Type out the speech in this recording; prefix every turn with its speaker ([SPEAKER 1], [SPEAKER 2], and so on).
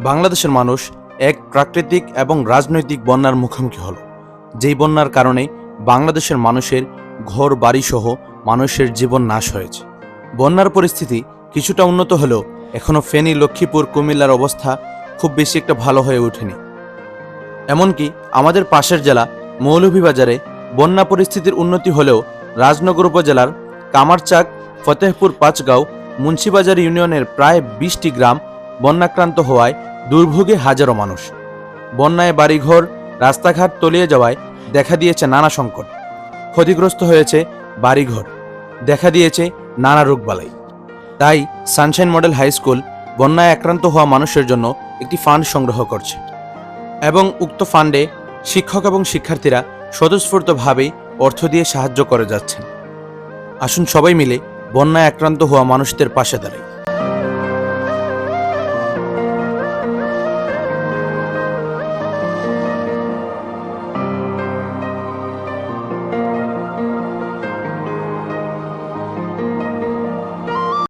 [SPEAKER 1] বাংলাদেশের মানুষ এক প্রাকৃতিক এবং রাজনৈতিক বন্যার মুখোমুখি হল, যেই বন্যার কারণে বাংলাদেশের মানুষের ঘর বাড়িসহ মানুষের জীবন নাশ হয়েছে। বন্যার পরিস্থিতি কিছুটা উন্নত হলেও এখনও ফেনী, লক্ষ্মীপুর, কুমিল্লার অবস্থা খুব বেশি একটা ভালো হয়ে ওঠেনি। এমনকি আমাদের পাশের জেলা মৌলভীবাজারে বন্যা পরিস্থিতির উন্নতি হলেও রাজনগর উপজেলার কামারচাক, ফতেহপুর, পাঁচগাঁও, মুন্সিবাজার ইউনিয়নের প্রায় 20টি গ্রাম বন্যাক্রান্ত হওয়ায় দুর্ভোগে হাজারো মানুষ। বন্যায় বাড়িঘর, রাস্তাঘাট তলিয়ে যাওয়ায় দেখা দিয়েছে নানা সংকট, ক্ষতিগ্রস্ত হয়েছে বাড়িঘর, দেখা দিয়েছে নানা রোগবালাই। তাই সানশাইন মডেল হাই স্কুল বন্যায় আক্রান্ত হওয়া মানুষের জন্য একটি ফান্ড সংগ্রহ করছে এবং উক্ত ফান্ডে শিক্ষক এবং শিক্ষার্থীরা স্বতঃস্ফূর্তভাবেই অর্থ দিয়ে সাহায্য করে যাচ্ছেন। আসুন সবাই মিলে বন্যায় আক্রান্ত হওয়া মানুষদের পাশে দাঁড়াই।